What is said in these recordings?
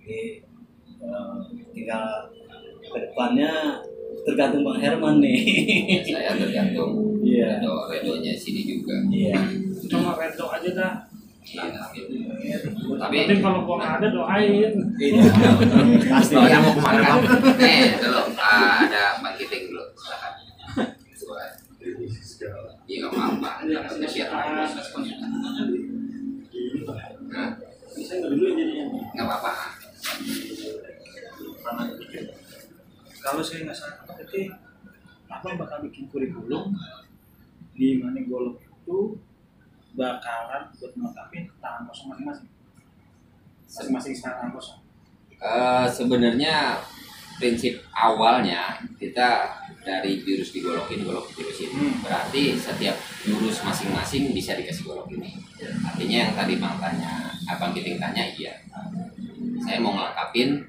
Jadi tinggal kedepannya tergantung Bang Herman nih. Saya tergantung Iya. redonya sini juga. Iya. Cuma redo aja dah. Tapi Kalau gua nggak ada doain. Iya. Pasti. oh, yang mau kemana Bang? Dulu ada Bang Kiting dulu. Silakan. Iya nggak apa-apa. Tapi biar Bisa nggak dulu jadinya? nggak apa-apa. Kalau saya nggak salah berarti Abang bakal bikin kurikulum di mana golok itu bakalan buat melengkapi tangan kosong masing-masing. Masing-masing tangan kosong. Sebenarnya prinsip awalnya kita dari jurus di golok ini jurus ini. Berarti setiap jurus masing-masing bisa dikasih golok ini. Artinya yang tadi Bang tanya, Abang Kiting tanya, iya. Saya mau ngelengkapin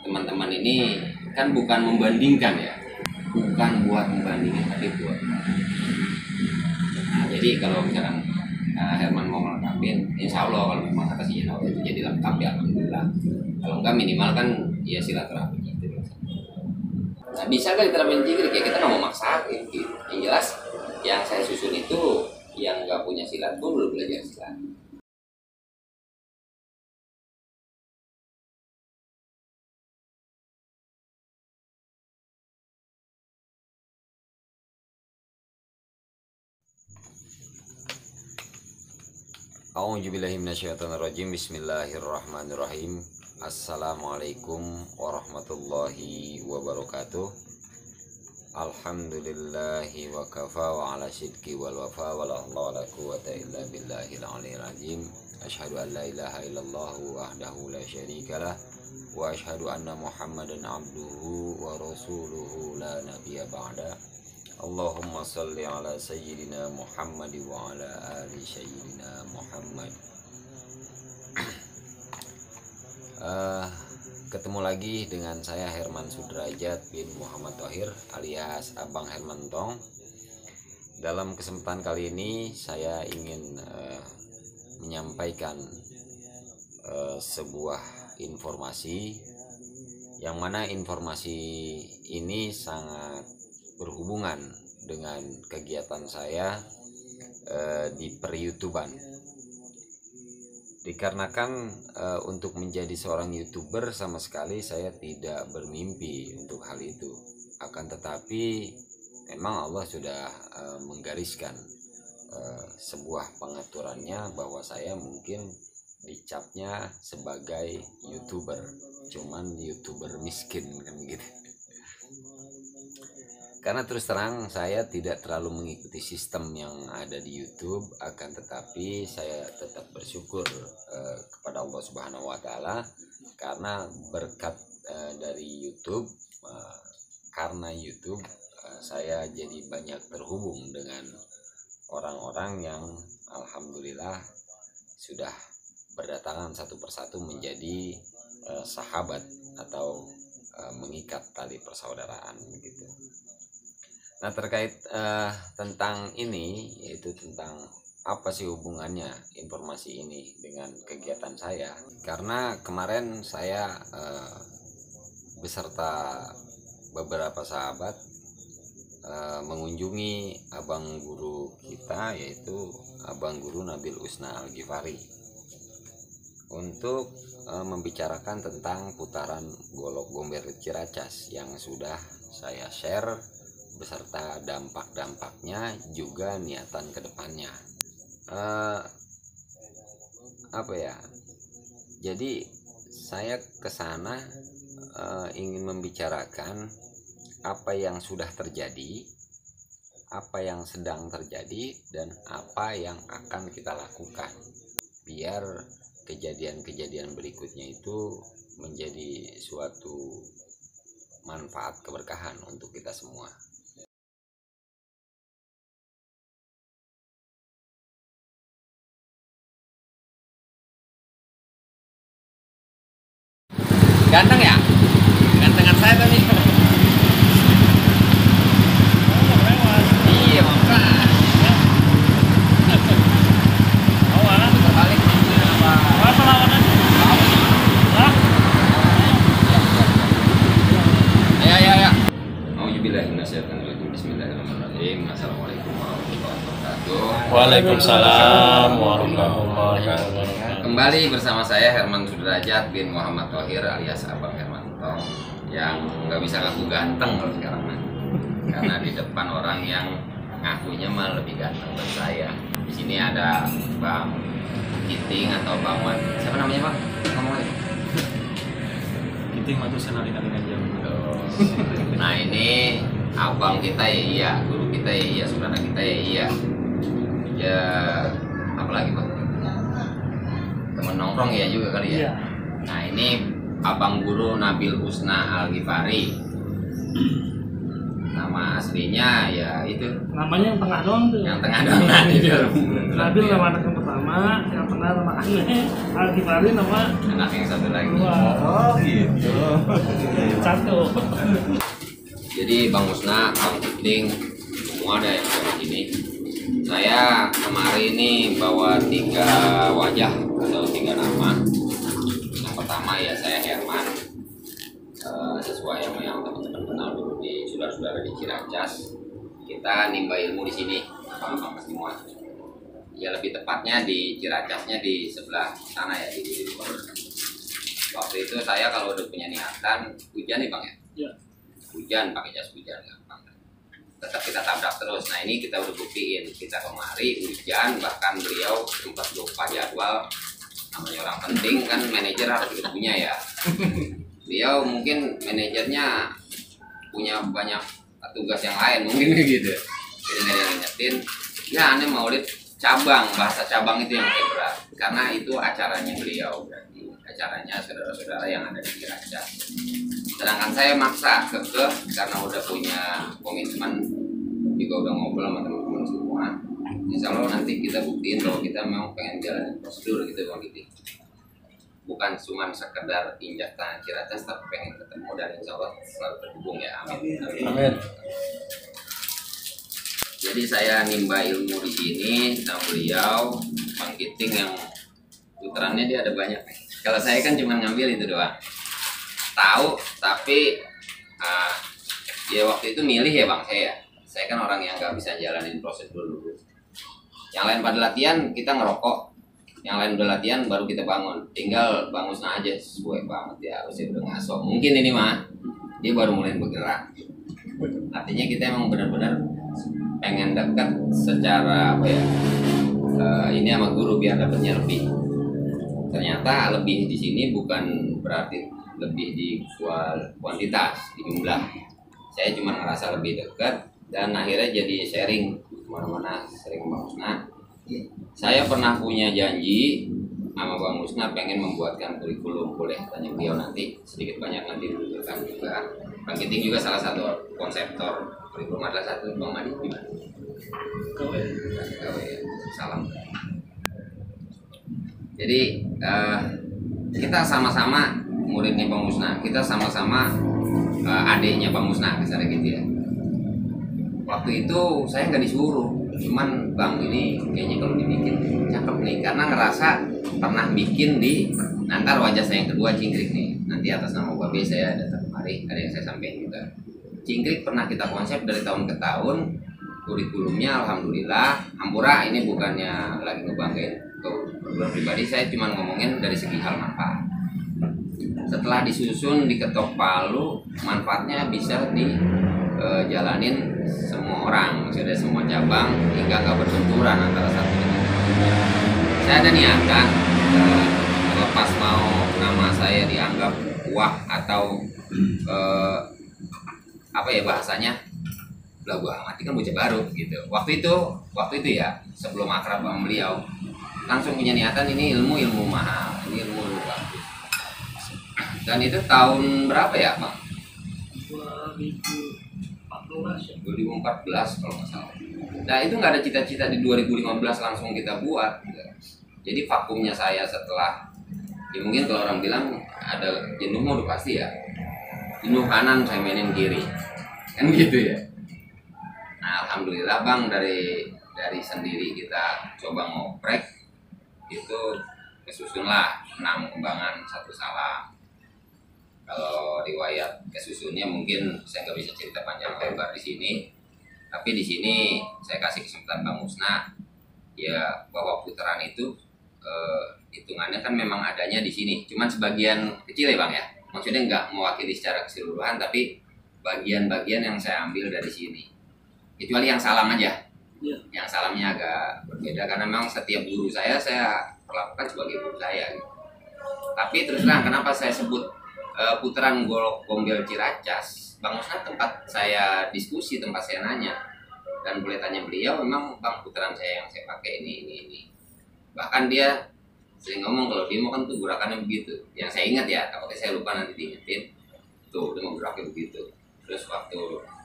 teman-teman ini, kan bukan membandingkan ya, bukan buat membandingkan tapi buat. Nah, jadi kalau misalkan Herman mau ngelengkapin, insya Allah kalau memang atas izin Allah itu jadi lengkap ya alhamdulillah. Kalau enggak minimal kan ya silaturahmi gitu. Nah, bisa kan diterapin jikir kayak kita nggak mau maksain gitu. Yang jelas yang saya susun itu yang nggak punya silat pun belum belajar silat. A'udzubillahiminasyaitonirrajim. Bismillahirrahmanirrahim. Assalamualaikum warahmatullahi wabarakatuh. Alhamdulillahi wa kafa wa ala sidqi wal wafa wa la hawla wa la quwwata illa billahil aliyyil azim. Asyhadu an la ilaha illallah wahdahu la syarikalah wa asyhadu anna Muhammadan abduhu wa rasuluhu la nabiyya ba'da. Allahumma salli ala sayyidina Muhammad wa ala ali sayyidina Muhammad. Ketemu lagi dengan saya Herman Sudrajat bin Muhammad Thohir alias Abang Herman Tong. Dalam kesempatan kali ini saya ingin menyampaikan sebuah informasi yang mana informasi ini sangat berhubungan dengan kegiatan saya di per-YouTuban. Dikarenakan untuk menjadi seorang YouTuber sama sekali saya tidak bermimpi untuk hal itu. Akan tetapi memang Allah sudah menggariskan sebuah pengaturannya bahwa saya mungkin dicapnya sebagai YouTuber, cuman YouTuber miskin kan gitu. Karena terus terang saya tidak terlalu mengikuti sistem yang ada di YouTube, akan tetapi saya tetap bersyukur kepada Allah Subhanahu wa taala karena berkat dari YouTube, karena YouTube saya jadi banyak terhubung dengan orang-orang yang alhamdulillah sudah berdatangan satu persatu menjadi sahabat atau mengikat tali persaudaraan gitu. Nah, terkait tentang ini, yaitu tentang apa sih hubungannya informasi ini dengan kegiatan saya. Karena kemarin saya beserta beberapa sahabat mengunjungi abang guru kita, yaitu Abang Guru Nabil Usna Al-Ghifari, untuk membicarakan tentang putaran golok Gomber Ciracas yang sudah saya share beserta dampak-dampaknya juga niatan kedepannya. Jadi saya kesana ingin membicarakan apa yang sudah terjadi, apa yang sedang terjadi, dan apa yang akan kita lakukan biar kejadian-kejadian berikutnya itu menjadi suatu manfaat keberkahan untuk kita semua. Ganteng ya? Gantengan saya tadi. Iya, makanya. Terbalik apa? Apa lawannya? Hah? Bismillahirrahmanirrahim. Assalamualaikum warahmatullahi wabarakatuh. Waalaikumsalam warahmatullahi wabarakatuh. Kembali bersama saya Herman Sudrajat bin Muhammad Thohir alias Abang Hermanto, yang nggak bisa ngaku ganteng kalau sekarang mah. Karena di depan orang yang ngakunya mah lebih ganteng dari saya. Di sini ada Bang Kiting atau Bang Wan. Siapa namanya Bang? Ngomong aja. Kiting matu senali kali jam. Nah ini abang kita ya iya, guru kita ya iya, saudara kita ya iya. Ya apalagi Bang? Temen nongkrong ya juga kali ya. Nah ini abang guru Nabil Husna Al-Ghifari. Nama aslinya ya itu. Namanya yang tengah doang tuh. Yang tengah doang itu. Nabil nama anak yang pertama, yang tengah nama aneh, Al-Ghifari nama Anak yang satu lagi. oh gitu. Satu. Jadi Bang Husna, Bang Kiting, semua ada yang ada di sini. Saya kemarin ini bawa 3 wajah atau 3 nama. Yang pertama ya saya Herman, sesuai yang teman-teman kenal dulu di saudara-saudara di Ciracas. Kita nimba ilmu di sini sama semua. Ya lebih tepatnya di Ciracasnya di sebelah sana ya di luar. Waktu itu saya kalau udah punya niatan hujan nih Bang ya. Iya. Hujan pakai jas hujan gampang. Tetap kita tabrak terus. Nah ini kita udah buktiin, kita kemari hujan, bahkan beliau sempat lupa jadwal. Namanya orang penting kan, manajer harus kita punya ya. Beliau mungkin manajernya punya banyak tugas yang lain mungkin gitu. Jadi nggak ada ngingetin. Ya aneh maulid cabang, bahasa cabang itu yang kayak berat. Karena itu acaranya beliau, berarti acaranya saudara-saudara yang ada di Ciracas. Sedangkan saya maksa kekeh karena udah punya komitmen, juga udah ngobrol sama teman-teman semua. Insya Allah nanti kita buktiin bahwa kita memang pengen jalan prosedur gitu Bang Kiting. Bukan cuma sekedar injak tangan Ciracas, tapi pengen ketemu dan insya Allah selalu terhubung ya. Amin. Amin. Jadi saya nimba ilmu di sini sama beliau, Bang Kiting yang puterannya dia ada banyak. Kalau saya kan cuma ngambil itu doang. Tahu, tapi ya waktu itu milih ya Bang saya. Saya kan orang yang nggak bisa jalanin prosedur dulu. Yang lain pada latihan kita ngerokok, yang lain udah latihan baru kita bangun. Tinggal Bang Husna aja sesuai banget ya, harusnya udah ngaso. Mungkin ini mah dia baru mulai bergerak. Artinya kita emang benar-benar pengen dekat secara apa ya? Ini sama guru biar dapatnya lebih. Ternyata lebih di sini bukan berarti lebih di kuantitas, di jumlah. Saya cuma ngerasa lebih dekat dan akhirnya jadi sharing kemana-mana, sering Bang Husna. Saya pernah punya janji sama Bang Husna pengen membuatkan kurikulum, boleh tanya beliau nanti sedikit banyak nanti ditunjukkan juga. Bang Kiting juga salah satu konseptor kurikulum adalah satu. Bang Madi gimana? Gawe, salam. Jadi kita sama-sama muridnya Bang Husna, kita sama-sama adiknya Bang Husna, misalnya gitu ya. Waktu itu saya nggak disuruh, cuman Bang ini kayaknya kalau dibikin cakep nih, karena ngerasa pernah bikin di nanti wajah saya yang kedua Cingkrik nih, nanti atas nama Babe saya datang kemari, ada yang saya sampaikan juga. Cingkrik pernah kita konsep dari tahun ke tahun, kurikulumnya alhamdulillah. Hampura ini bukannya lagi ngebanggain ke pribadi, saya cuma ngomongin dari segi hal manfaat. Setelah disusun diketok palu, manfaatnya bisa dijalanin semua orang, maksudnya semua cabang hingga nggak berbenturan antara satu dengan lainnya. Saya ada niatan lepas mau nama saya dianggap wah atau apa ya bahasanya, lah gua mati kan bocah baru gitu. Waktu itu ya sebelum akrab sama beliau langsung punya niatan ini ilmu mahal, ini ilmu bagus. Dan itu tahun berapa ya Bang? 2014 kalau nggak salah. Nah itu nggak ada cita-cita di 2015 langsung kita buat. Jadi vakumnya saya setelah, ya mungkin kalau orang bilang ada jenuh mau udah pasti ya. Jenuh kanan saya mainin kiri, kan gitu ya. Nah alhamdulillah Bang dari sendiri kita coba ngoprek itu kesusunlah 6 kembangan 1 salam. Kalau riwayat kesusunnya mungkin saya nggak bisa cerita panjang lebar di sini. Tapi di sini saya kasih kesempatan Bang Musna ya, bahwa putaran itu hitungannya kan memang adanya di sini. Cuman sebagian kecil ya Bang ya. Maksudnya nggak mewakili secara keseluruhan, tapi bagian-bagian yang saya ambil dari sini. Kecuali yang salam aja. Iya. Yang salamnya agak berbeda karena memang setiap guru saya perlakukan sebagai guru saya. Gitu. Tapi terus terang kenapa saya sebut putaran Gombel Ciracas, Bang Musna tempat saya diskusi, tempat saya nanya, dan boleh tanya beliau, memang Bang putaran saya yang saya pakai ini. Bahkan dia sering ngomong kalau dia mau kan tuh gerakannya begitu. Yang saya ingat ya, takutnya saya lupa nanti diingetin. Tuh dia mau geraknya begitu. Terus waktu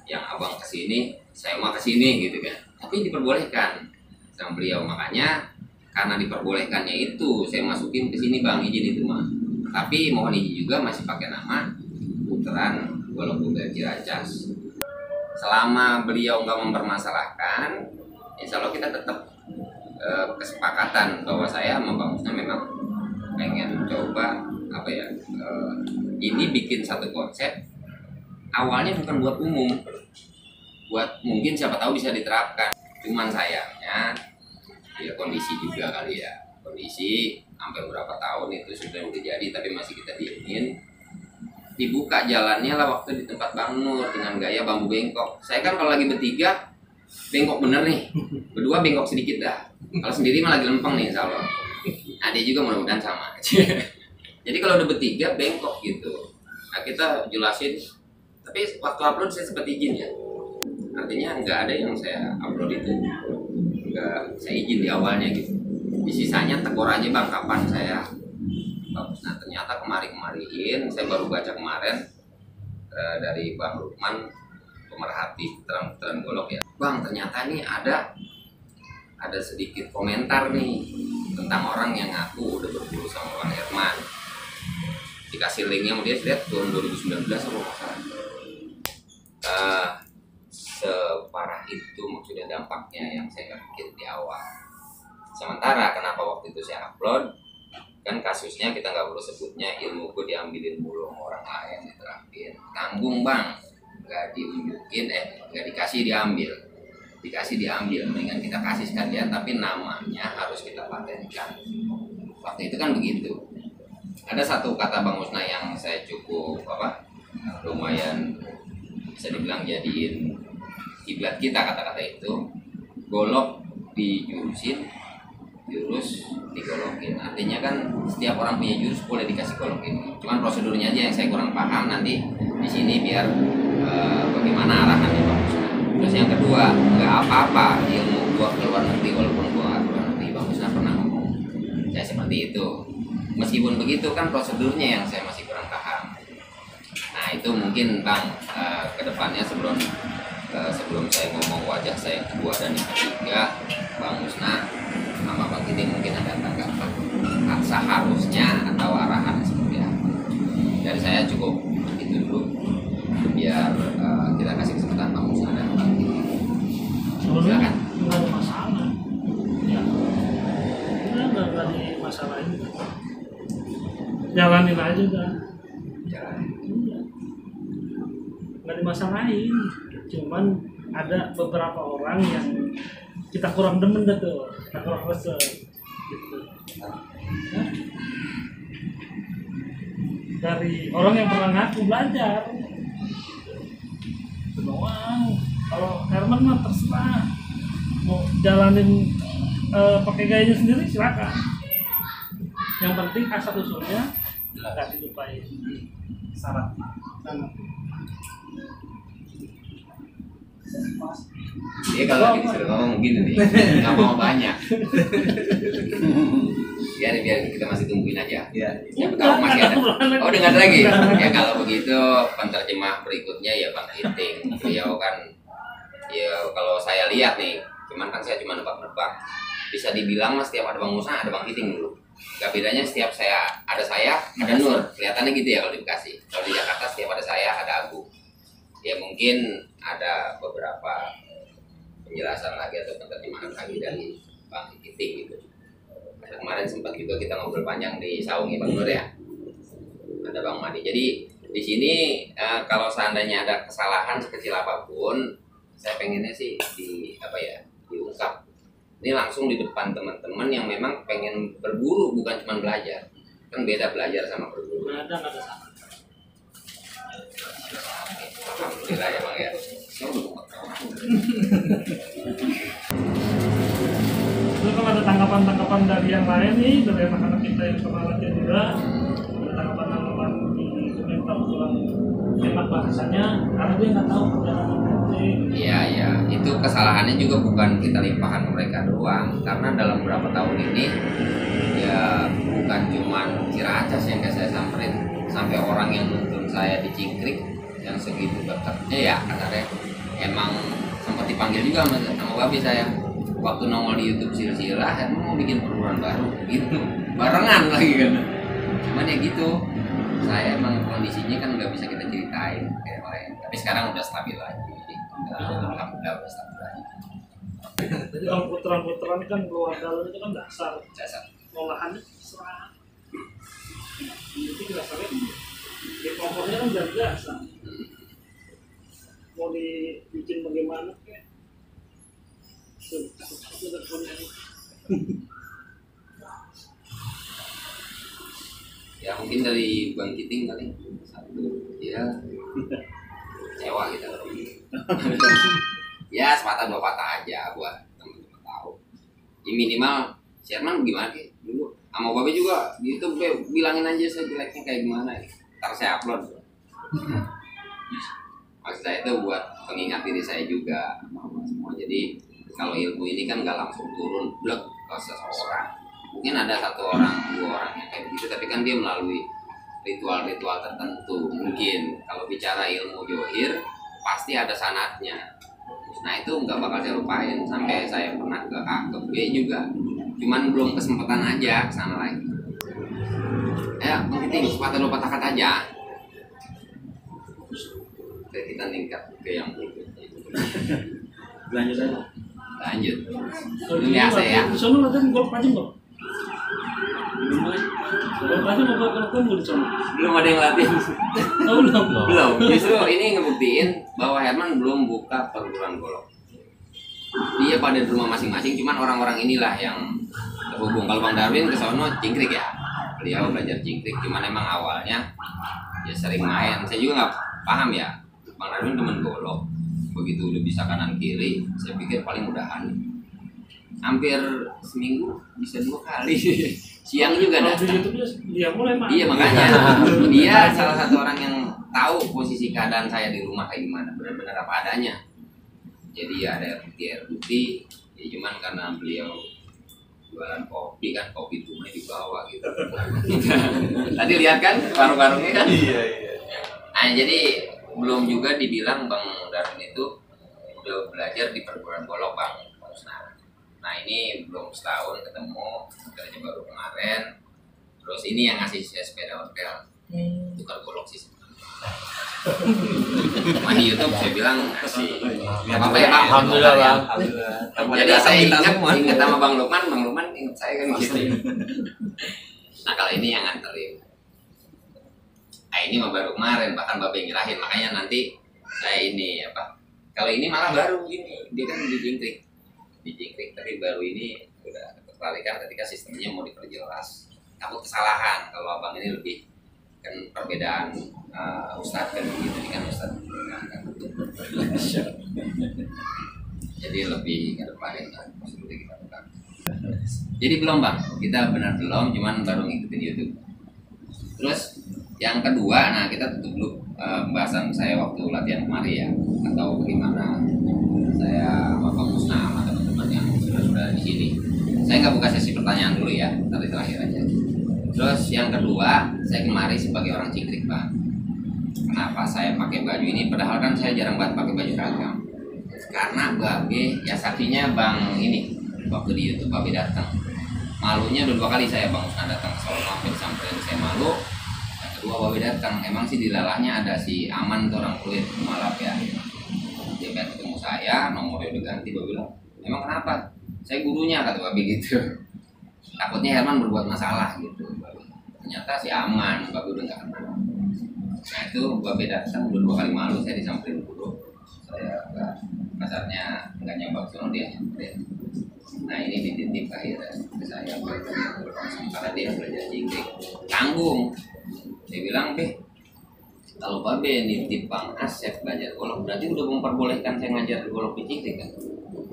yang abang kesini, saya mau kesini gitu kan. Tapi diperbolehkan sama beliau, makanya karena diperbolehkannya itu saya masukin ke sini Bang, izin itu mah. Tapi mohon izin juga masih pakai nama putaran Gombel Ciracas. Selama beliau nggak mempermasalahkan, insya Allah kita tetap kesepakatan bahwa saya sama Bang Musna memang pengen coba ini bikin satu konsep. Awalnya bukan buat umum, buat mungkin siapa tahu bisa diterapkan. Cuman sayangnya ya kondisi juga kali ya, kondisi hampir berapa tahun itu sudah jadi tapi masih kita diemin. Dibuka jalannya lah waktu di tempat Bang Nur dengan gaya bambu bengkok. Saya kan kalau lagi bertiga bengkok bener nih, berdua bengkok sedikit dah. Kalau sendiri mah lagi lempeng nih insya Allah. Nah dia juga mudah-mudahan sama. Jadi kalau udah bertiga bengkok gitu. Nah kita jelasin. Tapi waktu upload saya sempat izin ya. Artinya nggak ada yang saya upload itu. Nggak, saya izin di awalnya gitu. Di sisanya tegur aja Bang kapan saya. Bagus. Nah ternyata kemarin saya baru baca kemarin dari Bang Lukman, pemerhati putaran golok ya. Bang ternyata nih ada sedikit komentar nih tentang orang yang ngaku udah berguru sama Bang Herman. Dikasih linknya dia lihat tahun 2019 apa masalah. Separah itu maksudnya dampaknya yang saya nggak pikir di awal. Sementara kenapa waktu itu saya upload, kan kasusnya kita nggak perlu sebutnya, ilmuku diambilin mulu sama orang lain, diterapin. Tanggung Bang, nggak diunjukin, nggak dikasih diambil, mendingan kita kasih sekalian, tapi namanya harus kita patenkan. Waktu itu kan begitu. Ada satu kata Bang Musna yang saya cukup lumayan bisa dibilang jadiin kiblat kita, kata-kata itu. Golok dijurusin, jurus digolokin. Artinya kan setiap orang punya jurus boleh dikasih golok ini. Cuman prosedurnya aja yang saya kurang paham, nanti di sini biar bagaimana arahannya Bang Musna. Terus yang kedua, nggak apa-apa ilmu gua ke luar negeri walaupun gua nggak keluar negeri. Bang Musna pernah ngomong saya seperti itu. Meskipun begitu kan prosedurnya yang saya masih kurang paham. Nah itu mungkin Bang kedepannya sebelum saya ngomong wajah saya yang kedua dan yang ketiga, Bang Musna sama Bang Titi mungkin ada tanggapan seharusnya atau arahan seperti apa. Dari saya cukup itu dulu, biar kita kasih kesempatan Bang Musna dan Bang Titi. Silakan. Nggak ada masalah. Ya. Nggak ada masalah ini. Jalanin aja dah. Iya. Nggak dimasalahin. Cuman ada beberapa orang yang kita kurang demen tuh, kita kurang resep gitu. Nah, dari orang yang pernah ngaku belajar itu doang. Kalau Herman mah terserah mau jalanin pakai gayanya sendiri silakan. Yang penting asal usulnya nggak dilupain syarat. Dia kalau lagi disuruh ngomong gini nih, nggak mau banyak. biar kita masih tungguin aja. Ya. Yang pertama masih ada. Oh dengar lagi. Ya kalau begitu penerjemah berikutnya ya Bang Iting. Beliau kan ya kalau saya lihat nih, cuman kan saya cuma nebak-nebak. Bisa dibilang mas setiap ada Bang Musna ada Bang Iting dulu. Gak bedanya setiap ada saya, ada Nur. Kelihatannya gitu ya kalau di Bekasi. Kalau di Jakarta setiap ada saya, ada Agung. Ya mungkin ada beberapa penjelasan lagi atau penerjemahan lagi dari Bang Iting gitu. Kemarin sempat juga kita ngobrol panjang di Saung ya Bang Nur ya. Ada Bang Madi. Jadi Di sini kalau seandainya ada kesalahan sekecil apapun, saya pengennya sih diungkap. Ini langsung di depan teman-teman yang memang pengen berburu, bukan cuma belajar. Kan beda belajar sama berburu. Nggak ada sama. Alhamdulillah ya Bang ya. Terus kalau ada tanggapan-tanggapan dari yang lain nih, dari anak-anak kita yang suka latihan juga, ada tanggapan-tanggapan di komentar kurang enak bahasanya, karena dia nggak tahu perjalanan nanti. Iya, itu kesalahannya juga bukan kita limpahkan mereka doang, karena dalam beberapa tahun ini ya bukan cuman Ciracas yang kayak saya samperin, sampai orang yang nuntun saya di Cingkrik yang segitu dekatnya ya, katanya emang sempat dipanggil juga sama babi saya waktu nongol di YouTube silsilah, emang mau bikin perguruan baru gitu, barengan lagi kan. Cuman ya gitu, saya emang kondisinya kan nggak bisa kita ceritain kayak lain, tapi sekarang udah stabil lagi. Alhamdulillah udah stabil lagi. Jadi kalau putaran-putaran kan keluar dalam itu kan dasar olahannya serah. Jadi dasarnya di kompornya kan udah biasa. Mau dibikin bagaimana kayak sudah punya. Ya mungkin dari Bang Kiting kali satu ya kecewa kita ya sepatah dua patah aja buat teman-teman tahu. Ya minimal Sherman gimana sih dulu sama Babe juga di YouTube bilangin aja saya jeleknya kayak gimana ya. Ntar saya upload. Maksud saya itu buat pengingat diri saya juga semua. Jadi kalau ilmu ini kan gak langsung turun blek ke seseorang. Mungkin ada satu orang, dua orang yang kayak begitu, tapi kan dia melalui ritual-ritual tertentu. Mungkin kalau bicara ilmu johir pasti ada sanatnya. Nah itu nggak bakal saya lupain. Sampai saya pernah ke A ke B juga, cuman belum kesempatan aja sana lagi. Ya mungkin sepatah dua patah kata aja. Kita tingkat ke yang berikutnya. Lanjut aja. Lanjut. Ini biasa ya. Sono latihan golf aja nggak? Golf aja mau golf kan di sono. Belum ada yang latihan. Oh, belum. Belum. Justru ini ngebuktiin bahwa Herman belum buka perguruan golf. Dia pada di rumah masing-masing, cuman orang-orang inilah yang terhubung. Kalau Bang Darwin ke sono Cingkrik ya. Beliau belajar Cingkrik, cuman emang awalnya ya sering main. Saya juga nggak paham ya. Bang Darwin temen golf. Begitu udah bisa kanan kiri, saya pikir paling mudahan. Hampir seminggu bisa 2 kali. Siang juga Kalau datang. di YouTube dia mulai main. Iya makanya dia salah satu orang yang tahu posisi keadaan saya di rumah kayak gimana, benar-benar apa adanya. Jadi ya ada air putih, ya cuman karena beliau jualan kopi kan, kopi tunai di bawah gitu. Tadi lihat kan warung-warungnya kan? Iya. Nah jadi belum juga dibilang Bang Darwin itu udah belajar di perguruan golf Bang Musna. Nah ini belum setahun ketemu, kerja baru kemarin. Terus ini yang ngasih saya sepeda hotel, tukar golok sih. Cuma di YouTube saya bilang ngasih. Apa ya Bang? Alhamdulillah Bang. Jadi saya ingat sama Bang Lukman ingat saya kan gitu. Nah kalau ini yang nganterin. Nah ini mah baru kemarin, bahkan Babe nyerahin, makanya nanti saya ini apa? Kalau ini malah baru ini, dia kan di Cingkrik, tapi baru ini udah ketertarikan ketika sistemnya mau diperjelas. Takut kesalahan kalau abang ini lebih kan perbedaan ustadz kan begitu, ini kan ustadz kan. Jadi lebih ke depan kan, maksudnya kita bukan. Jadi belum Bang, kita benar belum, cuman baru ngikutin YouTube. Terus yang kedua, nah kita tutup dulu pembahasan saya waktu latihan kemarin ya, atau bagaimana saya Bapak Musna sama teman-teman yang sudah di sini. Saya nggak buka sesi pertanyaan dulu ya, tapi terakhir aja. Terus yang kedua, saya kemarin sebagai orang Cingkrik Bang. Kenapa saya pakai baju ini? Padahal kan saya jarang banget pakai baju seragam. Karena Babe, ya saksinya Bang ini waktu di YouTube Babe datang. Malunya udah 2 kali saya Bang Musna datang ke Solo, hampir sampai saya malu. Kedua Babe datang, emang sih di lalahnya ada si Aman tuh orang Pluit Malap ya. Dia pengen ketemu saya, nomornya udah ganti. Babe bilang, emang kenapa? Saya gurunya kata Babe gitu. Takutnya Herman berbuat masalah gitu. Ternyata si Aman, Babe udah gak kenal. Nah itu Babe datang udah 2 kali malu saya disamperin dulu. Saya nggak kasarnya nggak nyoba soal dia nyamperin. Nah ini dititip akhirnya ke saya karena dia belajar jingkrik tanggung. Dia bilang, Beh, kalau Babe nitip Bang Asep belajar golok berarti udah memperbolehkan saya ngajar golok di jingkrik kan.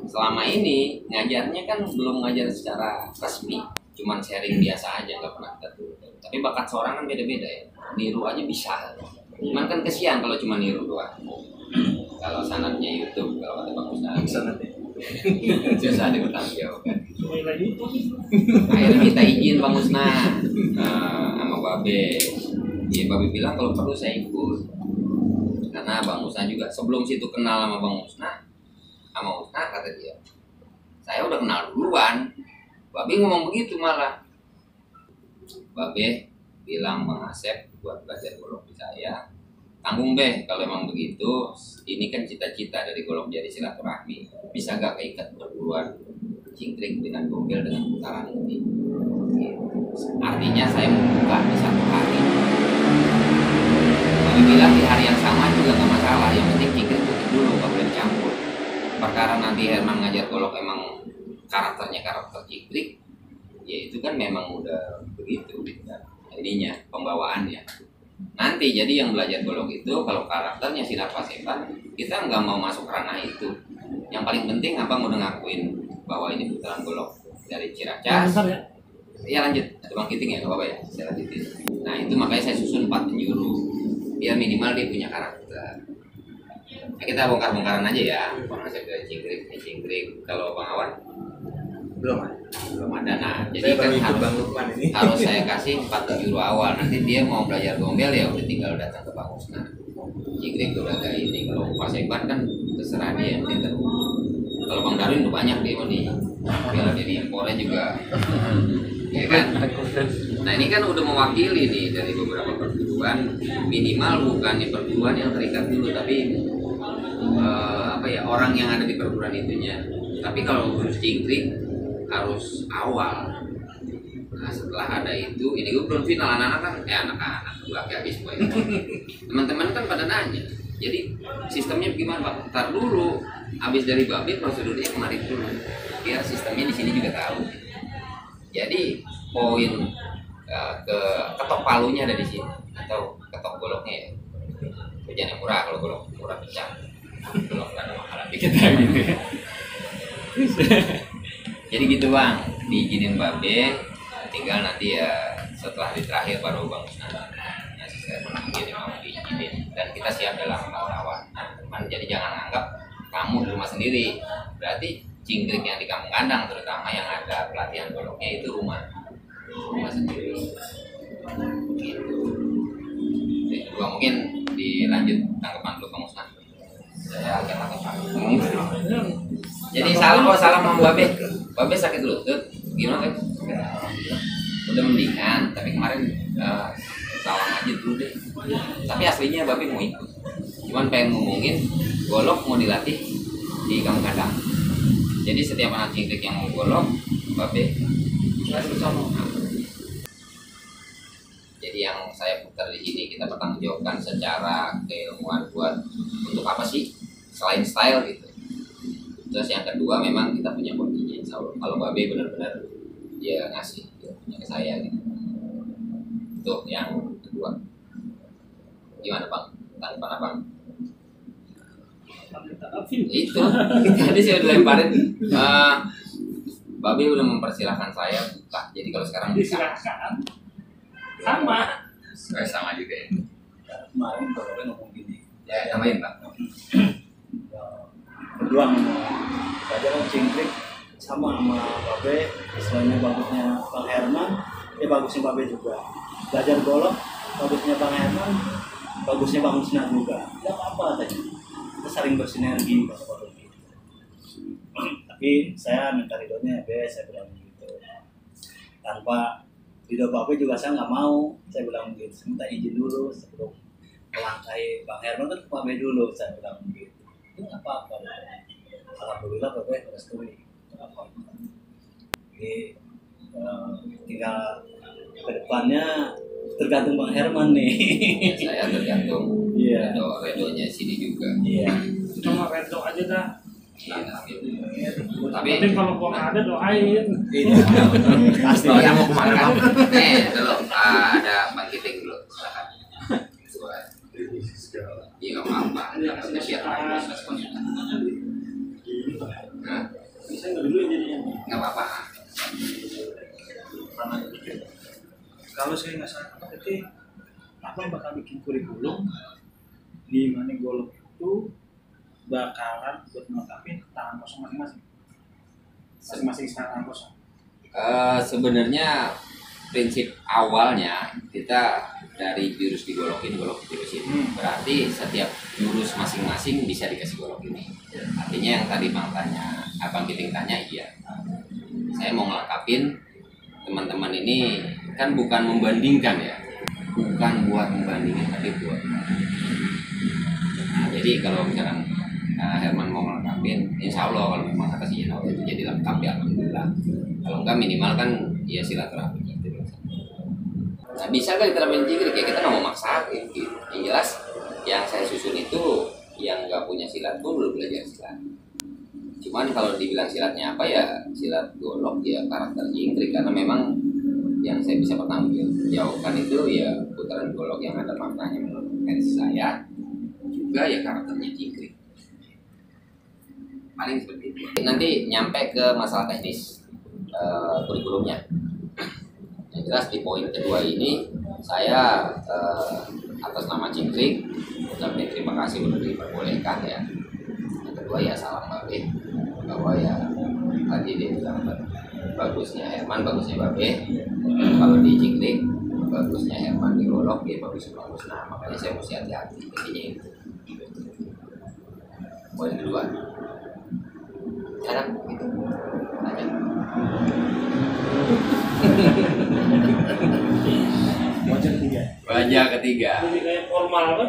Selama ini ngajarnya kan belum ngajar secara resmi, cuman sharing biasa aja, nggak pernah kita tuh. Tapi bakat seorang kan beda-beda ya, niru aja bisa. Cuman kan kesian kalau cuma niru doang. Kalau sanatnya YouTube, kalau ada Bang Ustaz Sanatnya. susah dipertanggung jawabkan. Mulai lagi itu. Akhirnya kita izin Bang Musna sama Babe. Ya Babe bilang kalau perlu saya ikut. Karena Bang Musna juga sebelum situ kenal sama Bang Musna, kata dia, saya udah kenal duluan. Babe ngomong begitu malah. Babe bilang Bang Asep buat belajar golok di saya. Tanggung Beh, kalau emang begitu, ini kan cita-cita dari golok jadi silaturahmi. Bisa gak keikat perguruan jingkrik dengan gombel dengan putaran ini? Gitu. Artinya saya membuka di satu hari. Kami bilang di hari yang sama juga gak masalah. Yang penting jingkrik tutup dulu, gak boleh dicampur. Perkara nanti Herman ngajar golok emang karakternya karakter jingkrik, ya itu kan memang udah begitu. Ininya, pembawaannya. Nanti jadi yang belajar golok itu kalau karakternya sinar paseban, kita nggak mau masuk ranah itu. Yang paling penting abang udah ngakuin bahwa ini putaran golok dari Ciracas. Ya lanjut, ada Bang Kiting ya, nggak apa-apa ya, saya lanjutin. Nah itu makanya saya susun 4 penjuru, biar minimal dia punya karakter. Nah, kita bongkar-bongkaran aja ya, Bang Asep dari Cingkrik. Kalau Bang Awan Belum ada. belum ada. Nah Saya jadi kan baru ikut Bang Lukman ini. harus saya kasih 4 penjuru awal. Nanti dia mau belajar gombel ya udah tinggal datang ke Bang Musna. Jingkrik udah agak ini. Kalau paseban kan terserah dia yang penting. Kalau Bang Darwin udah banyak dia mau nih. Bila jadi impornya juga. Ya kan? Nah ini kan udah mewakili nih dari beberapa perguruan. Minimal bukan di perguruan yang terikat dulu, tapi orang yang ada di perguruan itunya. Tapi kalau khusus jingkrik harus awal. Nah setelah ada itu, ini gue belum final. Anak-anak kan, gue habis boy. Teman-teman kan pada nanya. Jadi sistemnya gimana Pak? Ntar dulu, habis dari Babe prosedurnya kemarin dulu. Biar sistemnya di sini juga tahu. Jadi poin ke ketok palunya ada di sini atau ketok goloknya ya. Jangan yang murah, kalau golok murah pecah. Golok nggak ada makanan dikit lagi. Jadi gitu Bang, diizinin Babe, tinggal nanti ya setelah di terakhir baru Bang Musna ngasih saya begini mau diizinin dan kita siap dalam kawan. Nah, jadi jangan anggap kamu di rumah sendiri, berarti jingkrik yang di kampung kandang terutama yang ada pelatihan goloknya itu rumah sendiri. Gitu. Jadi kedua mungkin dilanjut tanggapan dulu Bang Musna. Saya agak tanggapan. Jadi salam sama Babe. Babe sakit lutut, gimana Beb? Udah mendingan, tapi kemarin salam aja dulu deh. Tapi aslinya Babe mau ikut. Cuman pengen ngomongin golok mau dilatih di kampung kandang. Jadi setiap anak jingkrik yang mau golok, Babe kasih sama. Jadi yang saya putar di sini kita pertanggungjawabkan secara keilmuan buat untuk apa sih selain style gitu. Terus yang kedua memang kita punya bodinya. Kalau Babe benar-benar dia ngasih dia punya ke saya gitu. Itu yang kedua. Gimana Bang? Tanggapan Abang? Itu tadi saya udah lemparin. Babe udah mempersilahkan saya buka. Jadi kalau sekarang Disilahkan. Sama juga ya. Kemarin Babe ngomong gini. Ya tambahin Pak. Berdua ngomong belajar jingkrik sama Babe, istilahnya bagusnya Bang Herman, ya bagusnya Babe juga. Belajar golok, bagusnya Bang Herman, bagusnya Bang Musna juga. Tidak apa-apa tadi. Kita saling bersinergi kata Babe gitu. Tapi saya minta ridhonya Be, saya bilang gitu. Tanpa ridho Babe juga saya nggak mau. Saya bilang gitu. Saya minta izin dulu sebelum melangkahi Bang Herman kan ke Babe dulu, saya bilang gitu. Itu nggak apa-apa. Alhamdulillah Babe merestui. Jadi tinggal ke depannya tergantung Bang Herman nih. Saya tergantung Iya. redonya sini juga. Iya. Cuma redo aja dah. Iya, gitu. Tapi kalau gua nggak ada doain. Iya. Pasti. Oh, yang mau kemana Bang? Dulu ada Bang Kiting dulu. Silakan. Iya nggak apa-apa. Tapi biar Nah, Bisa nggak dulu jadinya? nggak apa-apa. Kalau saya nggak salah berarti apa yang bakal bikin kurikulum di mana golok itu bakalan buat melengkapi tangan kosong masing-masing. Masing-masing tangan kosong. Sebenarnya prinsip awalnya kita dari jurus di golok ini, golok di jurus ini. Berarti setiap jurus masing-masing bisa dikasih golok ini. Artinya yang tadi Bang tanya, Abang Kiting tanya, iya. Saya mau ngelengkapin teman-teman ini, kan bukan membandingkan ya, bukan buat membandingkan, tapi buat. Nah, jadi kalau misalkan Herman mau ngelengkapin, insya Allah kalau memang atas izin Allah itu jadi lengkap ya alhamdulillah. Kalau enggak minimal kan ya silaturahmi gitu. Nah, bisa kan diterapin jikri, kayak kita nggak mau maksain gitu. Yang jelas yang saya susun itu yang nggak punya silat pun belum belajar silat. Cuman kalau dibilang silatnya apa ya silat golok ya karakter jingkrik, karena memang yang saya bisa pertanggungjawabkan itu ya putaran golok yang ada maknanya menurut versi saya, juga ya karakternya jingkrik. Paling seperti itu. Nanti nyampe ke masalah teknis kurikulumnya. Yang jelas di poin kedua ini saya atas nama Jingkrik ucapin terima kasih sudah diperbolehkan ya. Yang kedua ya salam Babe, bahwa ya tadi dia bilang bagusnya Herman, bagusnya Babe. Kalau di Jingkrik bagusnya Herman di golok ya bagus. Nah makanya saya mesti hati-hati intinya itu. Poin kedua. Sekarang gitu. Tanya. Wajah ketiga. Jadi kayak formal kan?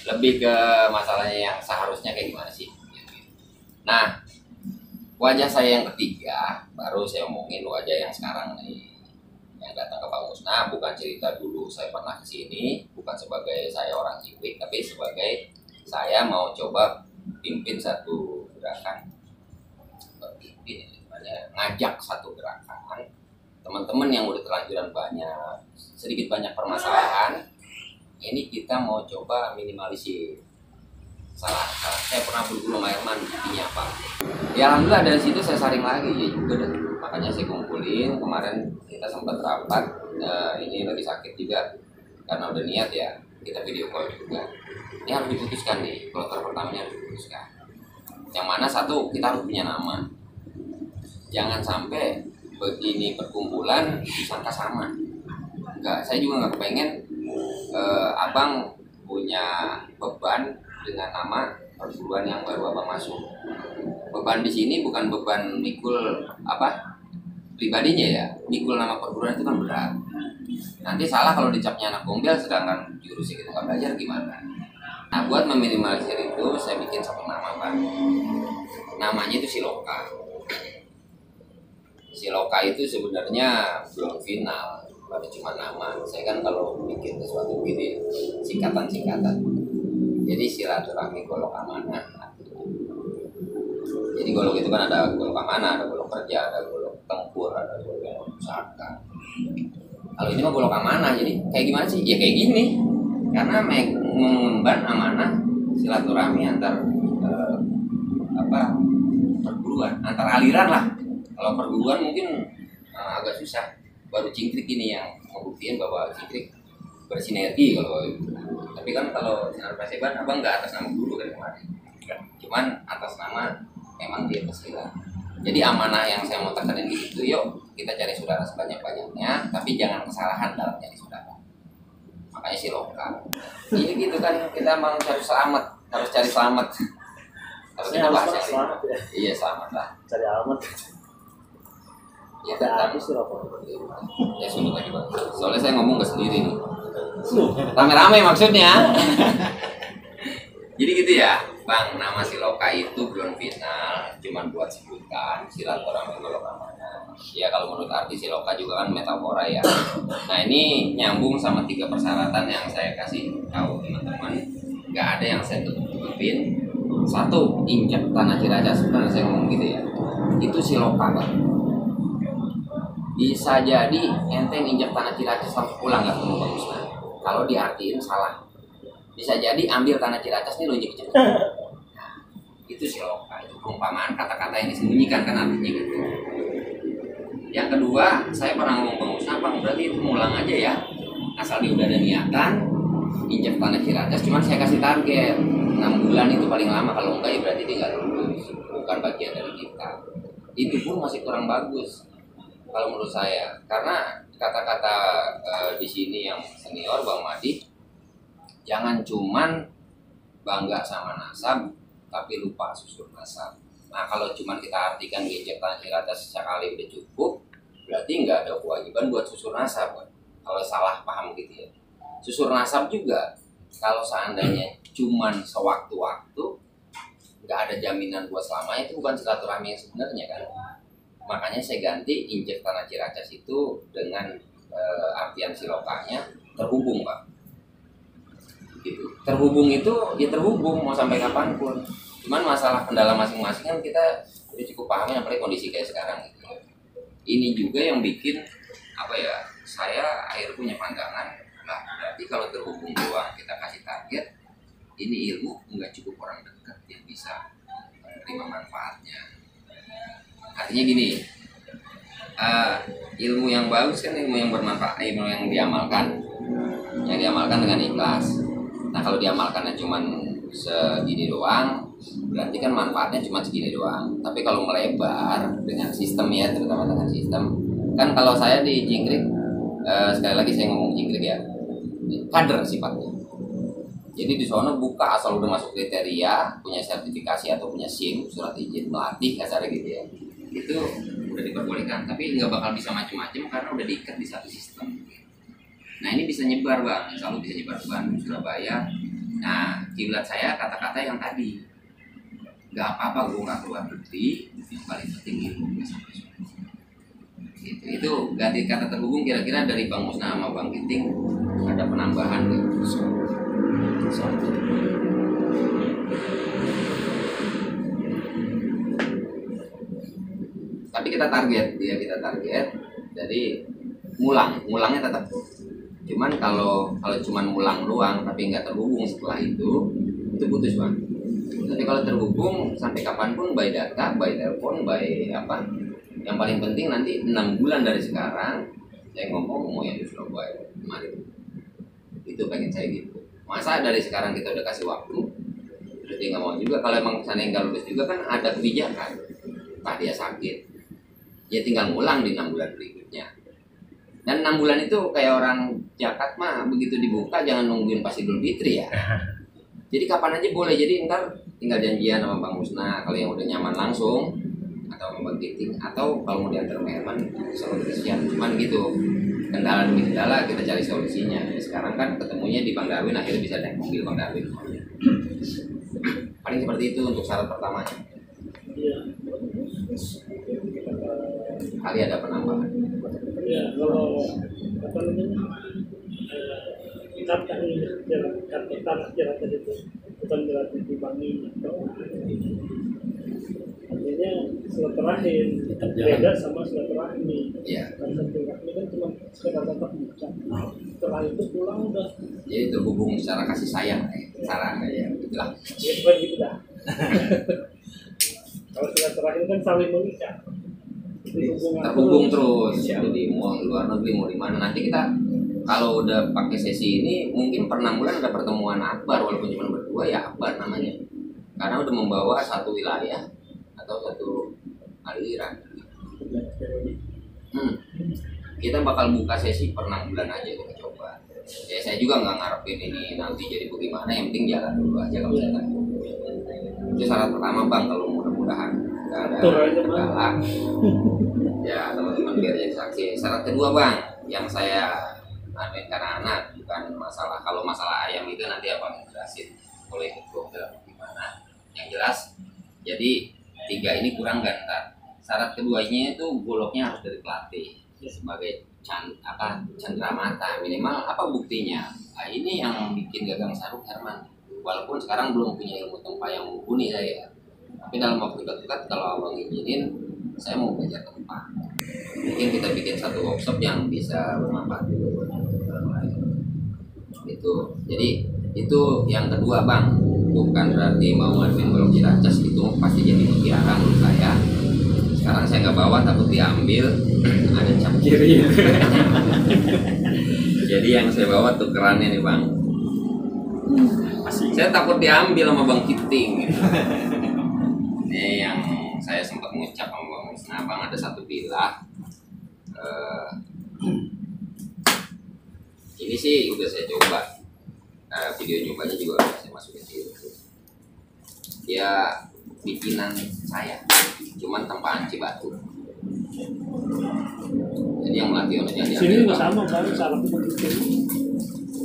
Lebih ke masalahnya yang seharusnya kayak gimana sih? Nah, wajah saya yang ketiga baru saya omongin wajah yang sekarang nih, yang datang ke Pak Musnah. Bukan cerita dulu saya pernah kesini, bukan sebagai saya orang Jingkrik, tapi sebagai saya mau coba pimpin satu gerakan, ngajak satu gerakan teman-teman yang udah terlanjuran banyak, sedikit banyak permasalahan. Ini kita mau coba minimalisir. Salah saya pernah berguru sama Herman, intinya apa? Ya alhamdulillah dari situ saya saring lagi ya juga deh. Makanya saya kumpulin kemarin, kita sempat rapat. Ini lagi sakit juga karena udah niat ya, kita video call juga. Ini harus diputuskan nih, kloter pertamanya harus diputuskan. Yang mana satu, kita harus punya nama. Jangan sampai begini perkumpulan disangka sama. Enggak, saya juga nggak kepengen abang punya beban dengan nama perguruan yang baru abang masuk. Beban di sini bukan beban mikul apa pribadinya ya, mikul nama perguruan itu kan berat. Nanti salah kalau dicapnya anak gombel, sedangkan jurusnya kita nggak belajar gimana. Nah buat meminimalisir itu saya bikin satu nama Bang. Namanya itu Siloka. Siloka itu sebenarnya belum final, baru cuma nama. Saya kan kalau bikin sesuatu begini singkatan-singkatan. Jadi silaturahmi golok amanah. Jadi golok itu kan ada golok amanah, ada golok kerja, ada golok tempur, ada golok pusaka. Kalau ini mah golok amanah, jadi kayak gimana sih? Ya kayak gini. Karena mengemban amanah silaturahmi antar perguruan, antar aliran lah. Kalau perguruan mungkin agak susah. Baru Jingkrik ini yang membuktikan bahwa Jingkrik bersinergi kalau itu. Tapi kan kalau Sinar Paseban abang nggak atas nama guru kan kemarin. Cuman atas nama memang dia pesila. Jadi amanah yang saya mau tekanin di situ, yuk kita cari saudara sebanyak-banyaknya, tapi jangan kesalahan dalam cari saudara. Makanya Siloka. Ini gitu kan, kita memang harus selamat, harus cari selamat. Kalau kita bahas yang selamat ya. Iya selamat lah. Cari alamat. Ya tentang ya sudah lagi Bang. Soalnya saya ngomong ke sendiri nih. Rame-rame maksudnya. Jadi gitu ya, Bang. Nama Siloka itu belum final, cuman buat sebutan silaturahmi golok amanah. Ya kalau menurut arti Siloka juga kan metafora ya. Nah ini nyambung sama 3 persyaratan yang saya kasih tahu teman-teman. Nggak ada yang saya tutupin. 1, injak tanah Ciracas, sebenarnya saya ngomong gitu ya. Itu Siloka Bang. Bisa jadi ente injak tanah Ciracas langsung pulang nggak ketemu Bang Musna. Kalau diartiin salah. Bisa jadi ambil tanah Ciracas nih lo injek. Itu Siloka, itu perumpamaan kata-kata yang disembunyikan kan artinya gitu. Yang kedua, saya pernah ngomong Bang Musna, Bang berarti itu ngulang aja ya. Asal dia udah ada niatan, injak tanah Ciracas, cuman saya kasih target 6 bulan itu paling lama, kalau enggak ya berarti dia nggak lulus, bukan bagian dari kita. Itu pun masih kurang bagus kalau menurut saya, karena kata-kata di sini yang senior Bang Madi, jangan cuman bangga sama nasab tapi lupa susur nasab. Nah kalau cuman kita artikan injak tanah Ciracas sekali udah cukup, berarti nggak ada kewajiban buat susur nasab. Kalau salah paham gitu ya. Susur nasab juga kalau seandainya cuman sewaktu-waktu, nggak ada jaminan buat selamanya, itu bukan silaturahmi yang sebenarnya kan. Makanya saya ganti injak tanah Ciracas itu dengan artian Silokanya terhubung Pak. Gitu. Terhubung itu ya terhubung mau sampai kapanpun. Cuman masalah kendala masing-masing kan kita udah cukup paham, apalagi kondisi kayak sekarang gitu. Ini juga yang bikin apa ya, saya akhirnya punya pandangan lah, berarti kalau terhubung doang kita kasih target, ini ilmu nggak cukup orang dekat yang bisa menerima manfaatnya. Artinya gini, ilmu yang bagus kan ilmu yang bermanfaat, ilmu yang diamalkan dengan ikhlas. Nah kalau diamalkannya cuma segini doang, berarti kan manfaatnya cuma segini doang. Tapi kalau melebar dengan sistem ya, terutama dengan sistem, kan kalau saya di Jingkrik, sekali lagi saya ngomong Jingkrik ya, kader sifatnya. Jadi di sana buka asal udah masuk kriteria, punya sertifikasi atau punya SIM, surat izin melatih kasarnya gitu ya, itu udah diperbolehkan. Tapi nggak bakal bisa macam-macam karena udah diikat di satu sistem. Nah ini bisa nyebar Bang, selalu bisa nyebar ke Bandung, Surabaya. Nah kiblat saya kata-kata yang tadi, nggak apa-apa gue nggak keluar negeri, yang paling penting ilmu gitu. Itu ganti kata terhubung, kira-kira dari Bang Musna sama Bang Ginting ada penambahan gitu. Tapi kita target, jadi mulangnya tetap. Cuman kalau cuman mulang doang tapi nggak terhubung setelah itu putus Bang. Tapi kalau terhubung sampai kapanpun, by data, by telepon, by apa, yang paling penting nanti 6 bulan dari sekarang saya ngomong mau yang di Surabaya kemarin itu pengen saya gitu. Masa dari sekarang kita udah kasih waktu, berarti nggak mau juga. Kalau emang sana nggak lulus juga kan ada kebijakan, entah dia sakit, ya tinggal ngulang di 6 bulan berikutnya. Dan 6 bulan itu kayak orang zakat mah, begitu dibuka jangan nungguin pas Idul Fitri ya. Jadi kapan aja boleh. Jadi ntar tinggal janjian sama Bang Musna kalau yang udah nyaman langsung, atau sama Bang Titing, atau kalau mau diantar ke Herman selalu bersiap. Cuman gitu, kendala demi kendala kita cari solusinya. Sekarang kan ketemunya di Bang Darwin, akhirnya bisa naik mobil Bang Darwin. Paling seperti itu untuk syarat pertamanya. Kali ada penambahan. Ya kalau apa namanya, kata tanah Ciracas itu bukan berarti dibangun atau artinya silaturahim beda sama silaturahmi. Iya. Karena silaturahmi kan cuma sekedar tatap muka. Setelah itu pulang udah. Jadi terhubung secara kasih sayang, cara ya gitulah. Ya bukan gitu dah. Kalau silaturahim kan saling mengikat. Terhubung terus. Jadi mau luar negeri mau di mana, nanti kita kalau udah pakai sesi ini mungkin per 6 bulan ada pertemuan akbar, walaupun cuma berdua ya akbar namanya, karena udah membawa satu wilayah atau satu aliran. Kita bakal buka sesi per 6 bulan aja, kita coba. Ya saya juga nggak ngarepin ini nanti jadi bagaimana, yang penting jalan dulu aja kalau saya tahu. Itu syarat pertama Bang, kalau mudah-mudahan nggak ada kendala. Ya teman-teman biar jadi saksi. Syarat kedua Bang, yang saya anuin karena anak, bukan masalah, kalau masalah ayam itu nanti abang jelasin kalau ikut program gimana. Yang jelas, jadi 3 ini kurang gak ntar syarat keduanya itu goloknya harus dari pelatih sebagai cenderamata minimal. Apa buktinya? Nah, ini yang bikin gagang sarung Herman. Walaupun sekarang belum punya ilmu tempa yang mumpuni saya, tapi dalam waktu dekat kalau abang izinin saya mau belajar tempa. Mungkin kita bikin satu workshop yang bisa bermanfaat juga buat orang lain. Itu jadi itu yang kedua bang, bukan berarti mau ngaduin golok Ciracas itu pasti jadi mutiara menurut saya. Sekarang saya nggak bawa, takut diambil, ada cap kiri. Jadi yang saya bawa tuh kerannya nih bang. Saya takut diambil sama bang Kiting. Ini yang saya sempat ngucap sama bang Musna, bang ada satu bilah. Ini sih udah saya coba. Video nyobanya juga udah saya masukin di YouTube. Dia bikinan saya, cuman tanpa Cibatu. Jadi yang melatih orang jadi sini juga sama kan, cara begitu.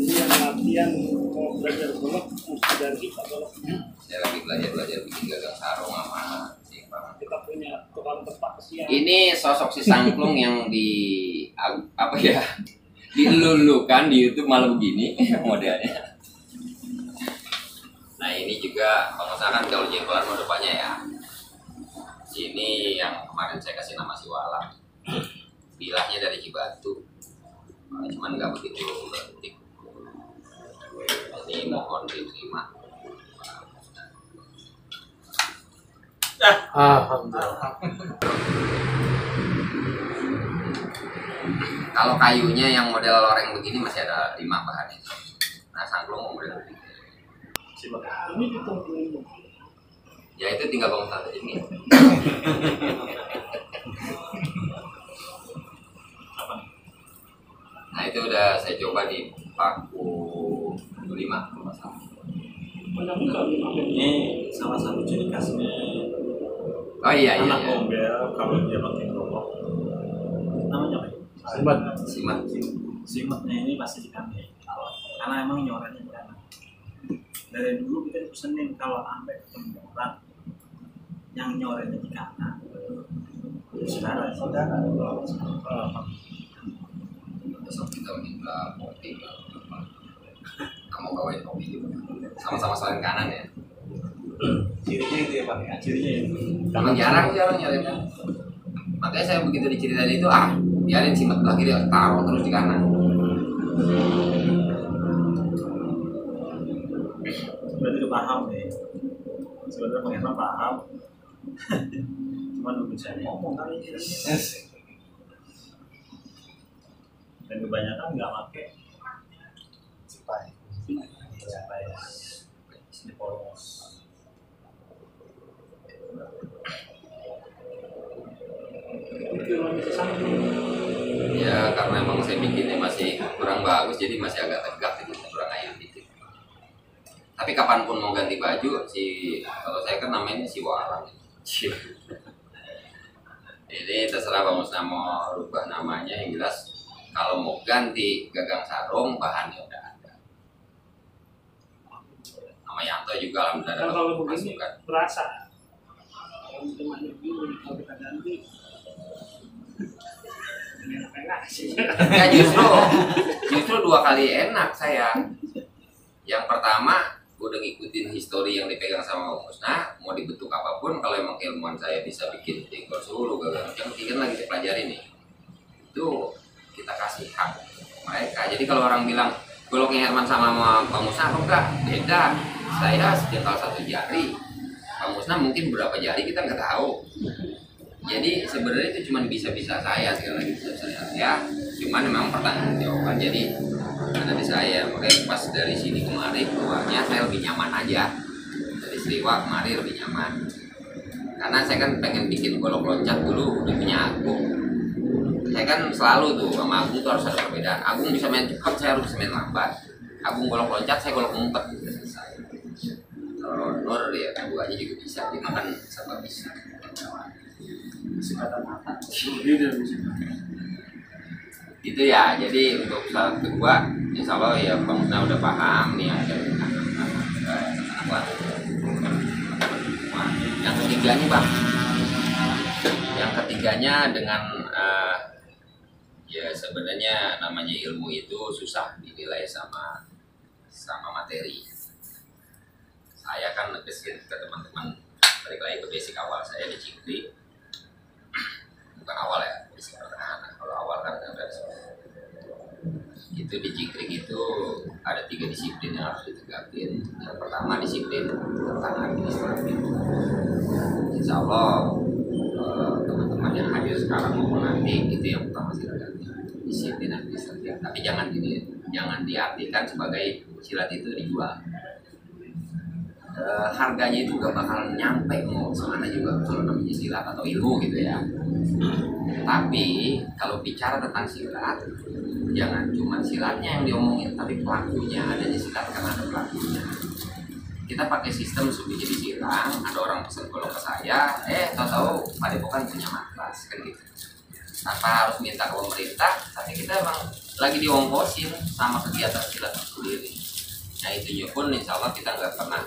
Jadi yang latihan mau belajar golok mesti dari kita goloknya. Saya lagi belajar bikin gagang sarung sama si Bang. Kita punya tukang tempat kesian. Ini sosok si Sangklung yang di apa ya, dilulukan di YouTube malah begini modelnya. Nah ini juga pengusahaan kalau jenggolan mau depannya ya. Ini yang kemarin saya kasih nama si Walang. Bilahnya dari Cibatu, cuman nggak begitu berarti. Ini mohon diterima. Alhamdulillah. Kalau kayunya yang model loreng begini masih ada 5 bahan itu. Nah Sangklung mau model begini. Ini ditungguin. Ya itu tinggal bangun satu ini. Nah itu udah saya coba di paku 5 kalau nggak salah. Ini salah satu ciri khasnya Oh iya anak iya. ombel kalau dia pakai golok. Namanya apa? Simat. Simatnya ini pasti di kanan. Karena emang nyorannya di kanan. Dari dulu kita pesenin kalau sampai ketemu orang yang nyorannya di kanan. Saudara. Besok kita udah kopi. Kamu bawain kopi juga. Sama-sama saling kanan ya. Cirinya itu ya Pak ya. Cirinya itu. Emang jarang nyari kan. Makanya saya begitu diceritain itu biarin simat belah kiri taruh terus di kanan. Berarti udah paham nih. Sebenarnya pengen paham. Cuman belum bisa ngomong kali ini. Dan kebanyakan nggak pakai sipai. Sini polos. Ya karena emang saya bikinnya masih kurang bagus jadi masih agak tegak gitu, kurang ayam dikit. Tapi kapanpun mau ganti baju kalau saya kan namanya si Walang. Jadi terserah Bang Musna mau rubah namanya, yang jelas kalau mau ganti gagang sarung bahannya udah ada. Nama Yanto juga alhamdulillah Nah, kalau begini masukan. berasa kalau temannya begini kalau kita ganti enak sih. Ya justru 2 kali enak saya. Yang pertama udah ngikutin histori yang dipegang sama Bang Musna, mau dibentuk apapun kalau emang keilmuan saya bisa bikin jengkol solo gagang yang lagi kita pelajari nih, itu kita kasih hak mereka. Jadi kalau orang bilang goloknya Herman sama Bang Musna enggak beda, saya jengkal 1 jari, Bang Musna mungkin berapa jari kita nggak tahu. Jadi sebenarnya itu cuma bisa-bisa saya, sekali lagi bisa saya, cuman memang pertanggungjawaban jadi ada di saya. Makanya pas dari sini kemari keluarnya saya lebih nyaman aja, dari Sriwa kemari lebih nyaman karena saya kan pengen bikin golok loncat dulu udah punya Agung. Saya kan selalu tuh sama Agung tuh harus ada perbedaan. Agung bisa main cepat, saya harus bisa main lambat. Agung golok loncat, saya golok ngumpet, udah selesai. Kalau Nur ya keduanya juga bisa, dia makan sama bisa. Gitu ya. Jadi untuk syarat kedua insya Allah ya Bang Musna udah paham nih ada yang ketiganya Bang Yang ketiganya dengan ya sebenarnya namanya ilmu itu susah dinilai sama materi. Saya kan negesin ke teman-teman, balik lagi ke basic awal saya di Cikri, bukan awal ya, basic pertahanan. Kalau awal kan ada itu di Cikri itu ada 3 disiplin yang harus ditegakin. Yang pertama disiplin tentang administratif. Insya Allah teman-teman yang hadir sekarang maupun nanti itu yang pertama silakan disiplin administratif. Tapi jangan diartikan sebagai silat itu dijual. Harganya itu gak bakalan nyampe mau semana juga kalau namanya silat atau ilmu gitu ya. Tapi kalau bicara tentang silat, jangan cuma silatnya yang diomongin, tapi pelakunya. Adanya silat karena ada pelakunya. Kita pakai sistem subi jadi silang, ada orang pesan golong ke saya, tahu-tahu padepokan punya markas kan gitu. Tanpa harus minta ke pemerintah, tapi kita emang lagi diongkosin sama kegiatan silat sendiri. Nah itunya pun insya Allah kita nggak pernah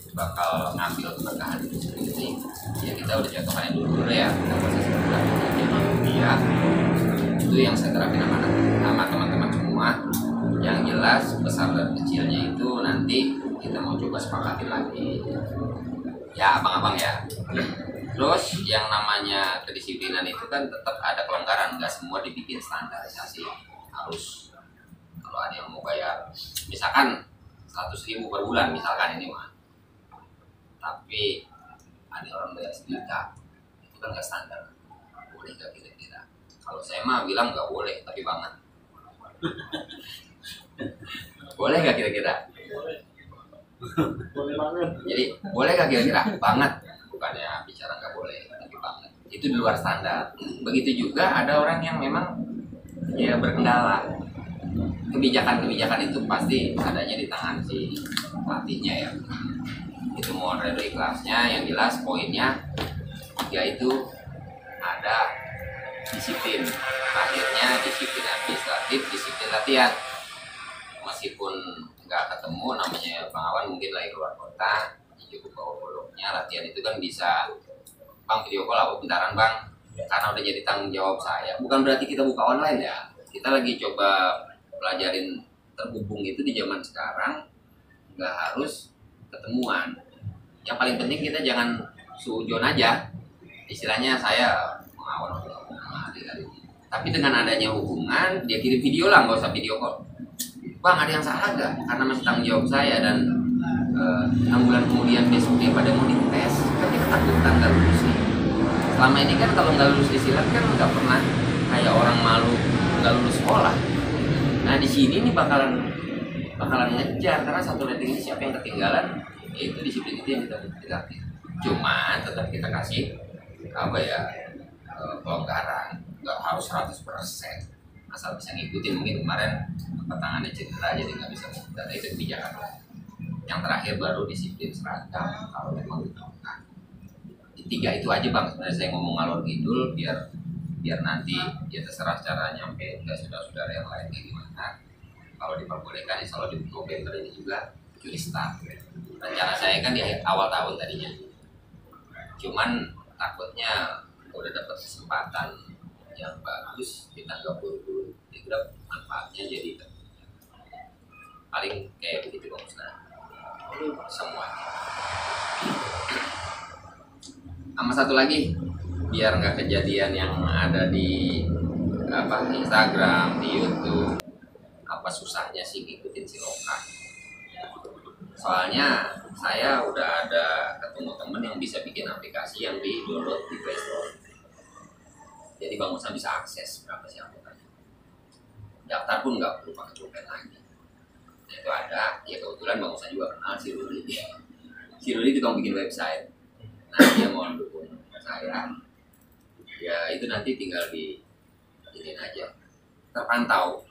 bakal ngambil keberkahan itu sendiri. Ya kita udah contohkan dulu ya, kita proses dia itu yang saya terapin sama teman-teman semua. Yang jelas besar dan kecilnya itu nanti kita mau coba sepakatin lagi ya abang-abang ya. Terus yang namanya kedisiplinan itu kan tetap ada kelonggaran, nggak semua dibikin standarisasi. Harus kalau ada yang mau bayar misalkan 100.000 per bulan misalkan ini mah, tapi ada orang bayar 1 juta, itu kan nggak standar. Boleh nggak kira-kira? Kalau saya mah bilang nggak boleh, tapi banget. Boleh nggak kira-kira? Boleh banget. Jadi boleh nggak kira-kira? Banget. Bukannya bicara nggak boleh, tapi banget. Itu di luar standar. Begitu juga ada orang yang memang ya berkendala. Kebijakan-kebijakan itu pasti adanya di tangan si pelatihnya ya. Itu mau redo ikhlasnya, yang jelas poinnya yaitu ada disiplin. Akhirnya disiplin administratif, disiplin latihan. Meskipun nggak ketemu namanya Bang Awan mungkin lagi keluar kota, cukup bawa goloknya. Latihan itu kan bisa, Bang video call aku bentaran Bang, karena udah jadi tanggung jawab saya. Bukan berarti kita buka online ya, kita lagi coba pelajarin terhubung itu di zaman sekarang, nggak harus ketemuan. Yang paling penting kita jangan suujon aja, istilahnya saya mengawal tapi dengan adanya hubungan dia kirim video lah, nggak usah video call. Bang ada yang salah nggak? Karena masih tanggung jawab saya dan 6 bulan kemudian besok dia pada mau dites, kan kita takutan nggak lulus nih. Selama ini kan kalau nggak lulus di silat kan nggak pernah kayak orang malu nggak lulus sekolah. Nah di sini nih bakalan ngejar karena satu rating ini siapa yang ketinggalan, itu disiplin itu yang kita tegakkan. Cuman tetap kita kasih apa ya kelonggaran, nggak harus 100%, asal bisa ngikutin. Mungkin kemarin tangannya cedera jadi nggak bisa ngikutin, itu kebijakan. Yang terakhir baru disiplin seragam kalau memang diperlukan. 3 itu aja Bang sebenarnya saya ngomong ngalor ngidul biar nanti ya terserah cara nyampe ke saudara-saudara yang lain kayak gimana. Kalau diperbolehkan insya Allah di November ini juga curi start. Rencana saya kan di awal tahun tadinya, cuman takutnya udah dapat kesempatan yang bagus kita nggak buru-buru digrab, manfaatnya jadi paling kayak begitu Bang Ustaz semua. Sama satu lagi biar nggak kejadian yang ada di Instagram, di YouTube, apa susahnya sih ngikutin si lokal. Soalnya saya udah ada ketemu temen yang bisa bikin aplikasi yang di download di Play Store. Jadi Bang Musa bisa akses berapa sih anggotanya. Daftar pun nggak perlu pakai pulpen lagi. Nah, itu ada, ya kebetulan Bang Musa juga kenal si Rudi. Si Rudi tukang bikin website. Nah dia mau dukung saya. Ya itu nanti tinggal ini aja. Terpantau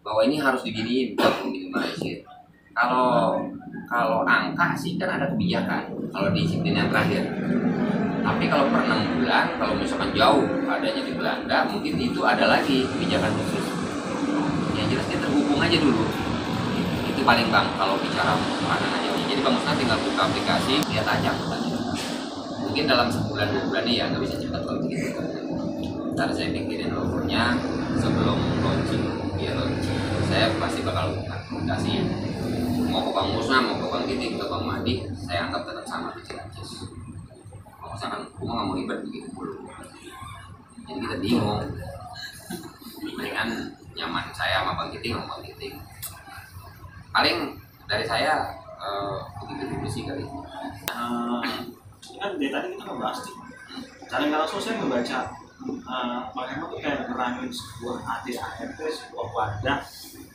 bahwa ini harus diginiin untuk minimalisir. Kalau angka sih kan ada kebijakan kalau disiplin yang terakhir. Tapi kalau per 6 bulan, kalau misalkan jauh adanya di Belanda, mungkin itu ada lagi kebijakan khusus. Yang jelas kita terhubung aja dulu. Itu paling Bang kalau bicara pandangannya. Jadi Bang Ustaz tinggal buka aplikasi, lihat aja angkutannya. mungkin dalam sebulan 2 bulan ini ya nggak bisa cepat kalau begitu. Ntar saya pikirin offernya sebelum launching, dia launching. Saya pasti bakal kasih mau ke Bang Musna, mau ke Bang Titik, ke Bang Madi, saya anggap tetap sama di Ciranjis. Kalau misalkan gua nggak mau ribet begitu dulu, jadi kita bingung. Mendingan nyaman saya sama Bang Titik, sama Bang Titik. Paling dari saya begitu sih kali. Kan dari tadi kita ngebahas nih. Cara nggak langsung saya ngebaca Bang Herman tuh kayak ngerangin sebuah ADART, sebuah wadah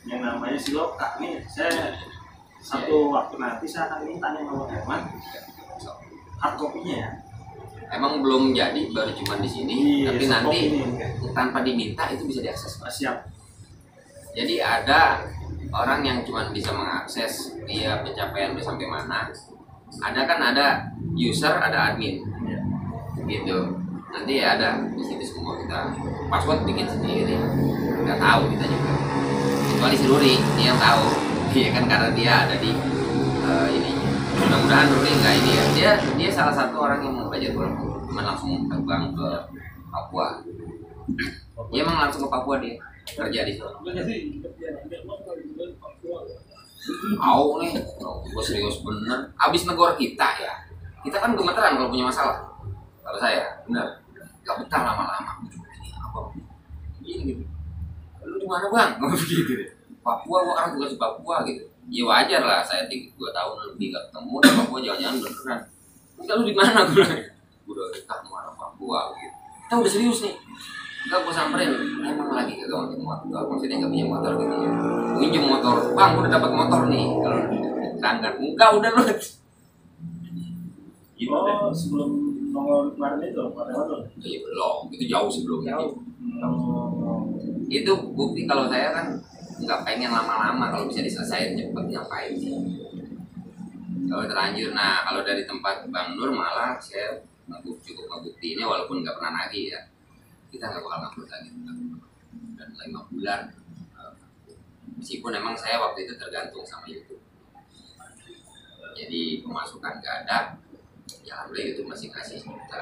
yang namanya Siloka nih. Saya satu waktu nanti saya akan minta nih sama Bang Herman hard copy-nya ya. Emang belum jadi, baru cuma di sini, tapi soft nanti copy nih. tanpa diminta itu bisa diakses. Siap. Jadi ada orang yang cuma bisa mengakses dia pencapaian udah sampai mana. Ada user, ada admin, gitu. Nanti ada di situ semua kita password bikin sendiri. Nggak tahu kita juga. Kecuali si Ruri, dia yang tahu. Dia kan karena dia ada di ini. Mudah-mudahan Ruri nggak ini ya. Dia salah satu orang yang mau belajar golf, cuma langsung terbang ke Papua. Dia emang langsung ke Papua dia kerja di sana. Au nih, gue serius bener. Abis negor kita ya, kita kan gemeteran kalau punya masalah. Kalau saya, bener, gak betah lama-lama. Apa? Gini gitu. Lu di mana bang? Begitu deh. Papua, gua kan tugas di Papua gitu. Ya wajar lah, saya 2 tahun lebih gak ketemu di Papua, jangan-jangan beneran. Terus lu di mana gue? Udah dekat mana Papua gitu. Kita udah serius nih. Enggak, gue samperin, emang lagi kagak mau motor, maksudnya nggak punya motor gitu ya. Minjem motor, bang, udah dapat motor nih. Kalau berangkat, enggak udah lu. Gitu deh. Sebelum nongol kemarin itu, pada waktu Iya belum, itu jauh sebelum itu. Itu bukti kalau saya kan nggak pengen lama-lama, kalau bisa diselesaikan cepet ngapain sih. Kalau terlanjur, nah kalau dari tempat Bang Nur malah saya cukup ngebukti ini walaupun nggak pernah nagih ya. Kita nggak bakal ngupload lagi dan 5 bulan, meskipun emang saya waktu itu tergantung sama YouTube, jadi pemasukan nggak ada, ya alhamdulillah YouTube masih kasih kita,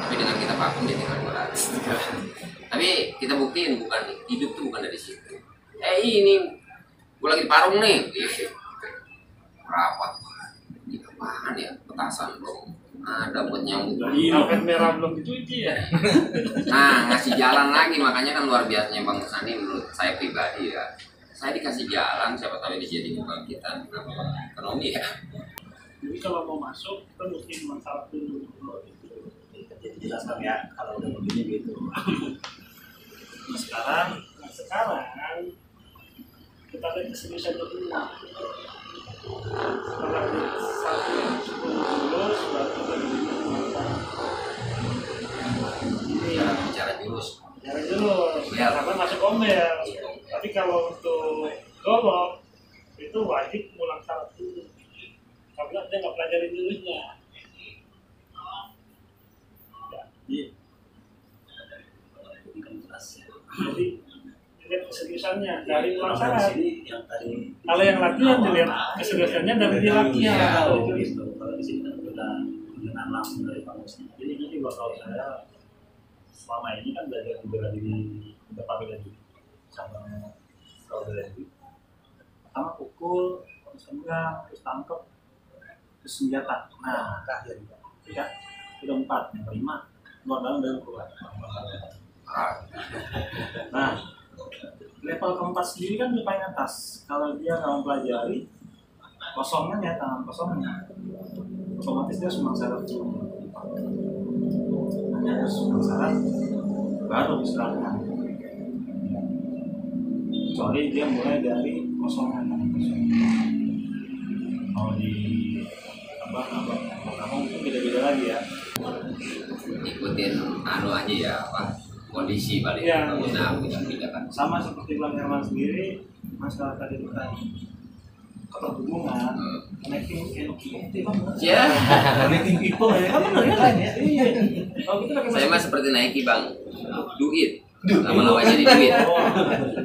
tapi dengan kita vakum dia tinggal 200. Tapi kita buktiin bukan hidup tuh bukan dari situ. Ini gue lagi di Parung nih, rapat di apaan ya, petasan belum ada buat nyambut. Karpet merah belum dicuci ya. Nah, ngasih jalan lagi, makanya kan luar biasanya Bang Musani menurut saya pribadi ya. Saya dikasih jalan, siapa tahu ini jadi kebangkitan ekonomi ya. Jadi kalau mau masuk kita mesti masalah dulu. Jadi jelaskan ya kalau udah begini gitu. Sekarang kita lihat keseriusan kedua. Setelah satu lulus baru kita Bicara jurus. Jangan dulu, karena masuk ombel. Tapi kalau untuk golok itu wajib ngulang syarat dulu. Karena dia nggak pelajarin jurusnya. Jadi lihat keseriusannya dari ulang syarat. Kalau yang latihan dilihat keseriusannya dari dia latihan. Kalau di sini kan udah dengan langsung dari Pak Musni. Jadi kalau saya selama ini kan belajar bela diri, udah bela diri sama kalau bela diri. Pertama pukul, terus tendang, terus tangkep, terus senjata. Nah, terakhir ya, udah 4, yang kelima keluar dalam dan keluar. Nah, level keempat sendiri kan di paling atas. Kalau dia nggak mempelajari kosongnya ya, tangan kosongnya, otomatis dia sumbang syarat dulu. Hanya ada sumbang syarat baru diserahkan. Kecuali dia mulai dari kosongan. Mau di apa kamu mungkin beda-beda lagi ya. Ikutin aja ya apa kondisi paling Ya, nah tidak kan Sama seperti Bang Herman sendiri, masalah tadi itu kan keterhubungan, connecting itu kan ya. connecting people ya kan benar ya kan ya. Iya. Kalau kita pakai Saya mah seperti Nike bang, duit lama-lama jadi duit,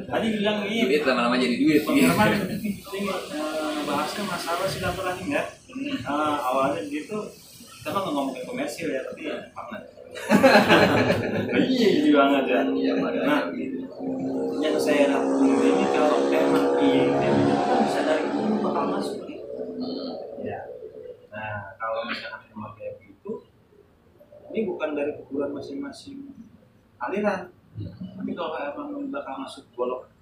tadi bilang ini duit lama-lama jadi duit. Bang Herman ini bahasnya masalah silaturahim ya. Awalnya gitu kita kan nggak ngomongin komersil ya, tapi ya banget. Iya jadi banget ya. Iya, ada Nah, yang saya lakukan ini kalau memang bisa dari itu bakal masuk nih. Ya. Nah, kalau misalkan memang kayak gitu, ini bukan dari kebutuhan masing-masing aliran, tapi kalau emang bakal masuk golok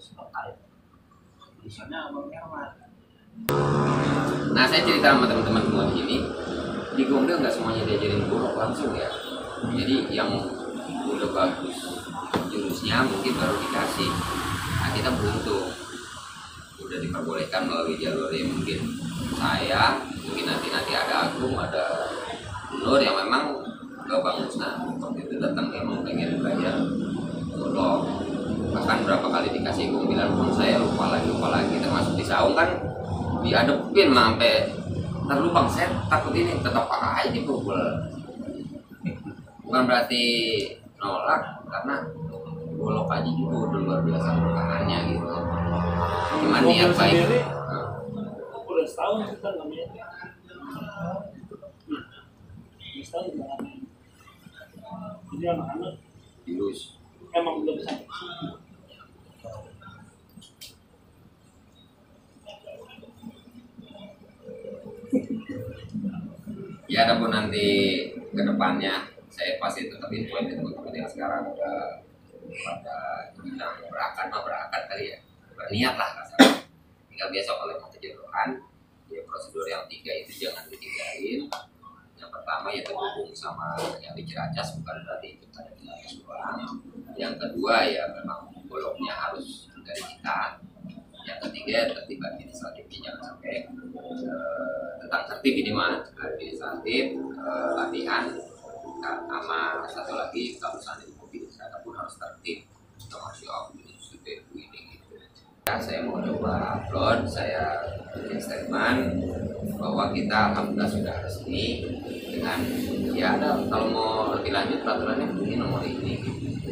seperti misalnya Abang Herman. Nah, saya cerita sama teman-teman semua di sini, di Gongda nggak semuanya diajarin golok langsung ya. Jadi yang udah bagus jurusnya mungkin baru dikasih. Nah, kita beruntung udah diperbolehkan melalui jalur yang mungkin saya, mungkin nanti ada Agung, ada Nur yang memang nggak bagus. Nah, waktu itu datang emang pengen belajar golok. Bahkan berapa kali dikasih Gung bilang pun saya lupa lagi. Termasuk di saung kan diadepin sampai terlubang. Saya takut ini tetap aja dipukul. Bukan berarti nolak, karena golok aja juga udah luar biasa berkahannya gitu. Cuman niat baik. Udah setahun kita nggak main. Setahun nggak main. Jadi anak-anak Dilus. emang belum bisa. Ya, adapun nanti ke depannya saya pasti tetap infoin teman-teman yang sekarang udah pada bilang berakat kali ya, berniat lah kasarnya. Tinggal biasa kalau mau kejodohan, ya prosedur yang 3 itu jangan ditinggalin. Yang pertama ya terhubung sama yang di Ciracas, bukan berarti itu ada di Ciracas doang. Yang kedua ya memang goloknya harus dari kita. Yang ketiga tertib administratifnya jangan sampai tentang tertib ini mah administratif, latihan, sama satu lagi kalau misalnya di mobil saya pun harus tertib, termasuk ini gitu. Ya, saya mau coba upload, saya bikin statement bahwa kita alhamdulillah sudah resmi dengan ya ada kalau mau lebih lanjut peraturannya mungkin nomor ini gitu.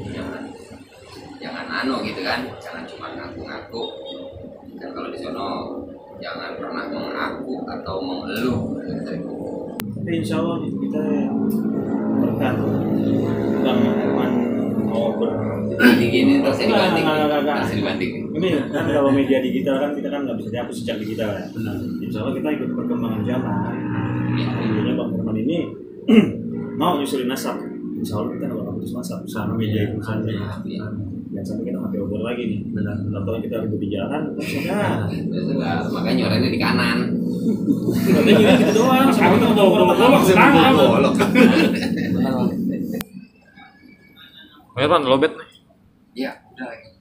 Jangan gitu kan, jangan cuma ngaku-ngaku. Dan kalau di sono jangan pernah mengaku atau mengeluh. Insya Allah kita berkat Bang Herman mau Gini, terus dibanding. Ini kan kalau media digital kan kita kan nggak bisa dihapus sejak digital ya. Benar. Insya Allah kita ikut perkembangan zaman. Intinya Bang Herman ini mau nyusulin nasab. Insya Allah kita nggak bakal putus nasab sama media itu saja. Jangan sampai kita pakai obor lagi nih. Benar. Contohnya kita ribut di jalan, Makanya nyorennya di kanan. Katanya juga gitu doang. Sekarang kita mau Golok. Herman lobet nih. Ya, udah lagi.